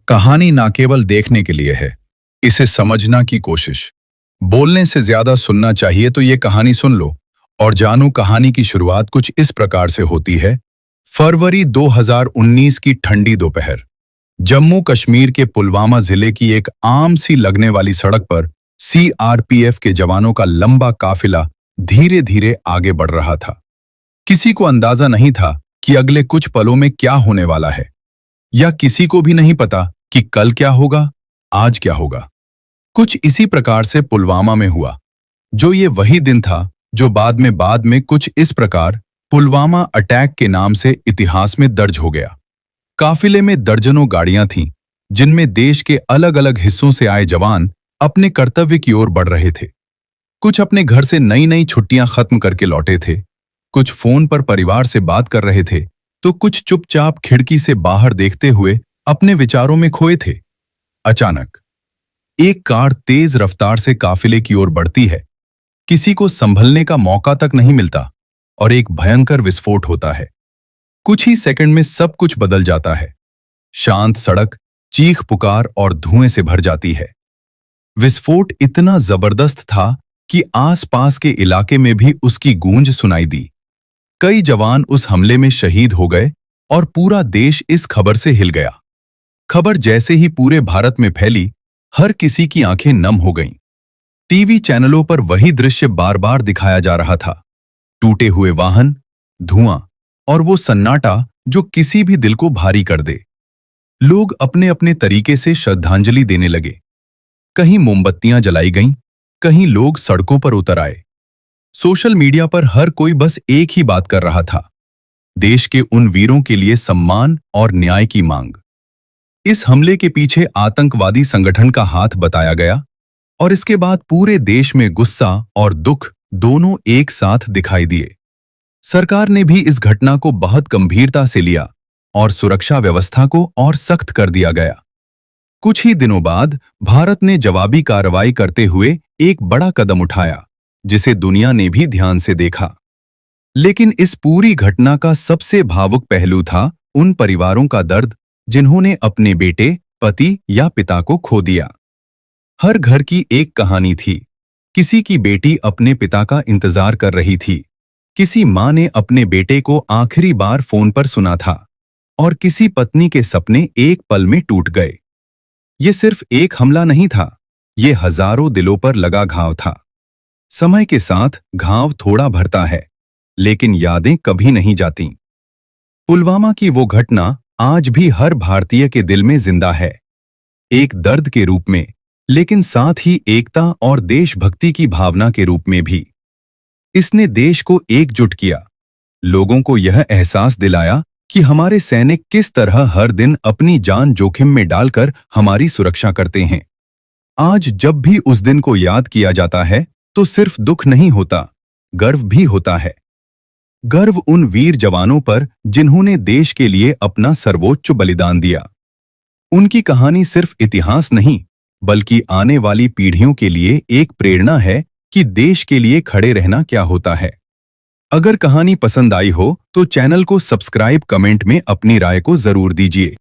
कहानी ना केवल देखने के लिए है, इसे समझना की कोशिश। बोलने से ज्यादा सुनना चाहिए, तो ये कहानी सुन लो और जानो। कहानी की शुरुआत कुछ इस प्रकार से होती है। फरवरी 2019 की ठंडी दोपहर, जम्मू कश्मीर के पुलवामा जिले की एक आम सी लगने वाली सड़क पर सीआरपीएफ के जवानों का लंबा काफिला धीरे धीरे आगे बढ़ रहा था। किसी को अंदाजा नहीं था कि अगले कुछ पलों में क्या होने वाला है, या किसी को भी नहीं पता कि कल क्या होगा, आज क्या होगा। कुछ इसी प्रकार से पुलवामा में हुआ। जो ये वही दिन था जो बाद में कुछ इस प्रकार पुलवामा अटैक के नाम से इतिहास में दर्ज हो गया। काफिले में दर्जनों गाड़ियां थीं, जिनमें देश के अलग अलग हिस्सों से आए जवान अपने कर्तव्य की ओर बढ़ रहे थे। कुछ अपने घर से नई नई छुट्टियां खत्म करके लौटे थे, कुछ फोन पर परिवार से बात कर रहे थे, तो कुछ चुपचाप खिड़की से बाहर देखते हुए अपने विचारों में खोए थे। अचानक एक कार तेज रफ्तार से काफिले की ओर बढ़ती है। किसी को संभलने का मौका तक नहीं मिलता और एक भयंकर विस्फोट होता है। कुछ ही सेकंड में सब कुछ बदल जाता है। शांत सड़क चीख पुकार और धुएं से भर जाती है। विस्फोट इतना जबरदस्त था कि आसपास के इलाके में भी उसकी गूंज सुनाई दी। कई जवान उस हमले में शहीद हो गए और पूरा देश इस खबर से हिल गया। खबर जैसे ही पूरे भारत में फैली, हर किसी की आंखें नम हो गईं। टीवी चैनलों पर वही दृश्य बार बार दिखाया जा रहा था। टूटे हुए वाहन, धुआं और वो सन्नाटा जो किसी भी दिल को भारी कर दे। लोग अपने अपने तरीके से श्रद्धांजलि देने लगे। कहीं मोमबत्तियां जलाई गईं, कहीं लोग सड़कों पर उतर आए। सोशल मीडिया पर हर कोई बस एक ही बात कर रहा था, देश के उन वीरों के लिए सम्मान और न्याय की मांग। इस हमले के पीछे आतंकवादी संगठन का हाथ बताया गया और इसके बाद पूरे देश में गुस्सा और दुख दोनों एक साथ दिखाई दिए। सरकार ने भी इस घटना को बहुत गंभीरता से लिया और सुरक्षा व्यवस्था को और सख्त कर दिया गया। कुछ ही दिनों बाद भारत ने जवाबी कार्रवाई करते हुए एक बड़ा कदम उठाया, जिसे दुनिया ने भी ध्यान से देखा। लेकिन इस पूरी घटना का सबसे भावुक पहलू था उन परिवारों का दर्द जिन्होंने अपने बेटे, पति या पिता को खो दिया। हर घर की एक कहानी थी। किसी की बेटी अपने पिता का इंतजार कर रही थी, किसी माँ ने अपने बेटे को आखिरी बार फोन पर सुना था और किसी पत्नी के सपने एक पल में टूट गए। ये सिर्फ एक हमला नहीं था, ये हजारों दिलों पर लगा घाव था। समय के साथ घाव थोड़ा भरता है, लेकिन यादें कभी नहीं जाती। पुलवामा की वो घटना आज भी हर भारतीय के दिल में जिंदा है, एक दर्द के रूप में, लेकिन साथ ही एकता और देशभक्ति की भावना के रूप में भी। इसने देश को एकजुट किया, लोगों को यह एहसास दिलाया कि हमारे सैनिक किस तरह हर दिन अपनी जान जोखिम में डालकर हमारी सुरक्षा करते हैं। आज जब भी उस दिन को याद किया जाता है, तो सिर्फ दुख नहीं होता, गर्व भी होता है। गर्व उन वीर जवानों पर जिन्होंने देश के लिए अपना सर्वोच्च बलिदान दिया। उनकी कहानी सिर्फ इतिहास नहीं, बल्कि आने वाली पीढ़ियों के लिए एक प्रेरणा है कि देश के लिए खड़े रहना क्या होता है। अगर कहानी पसंद आई हो तो चैनल को सब्सक्राइब, कमेंट में अपनी राय को जरूर दीजिए।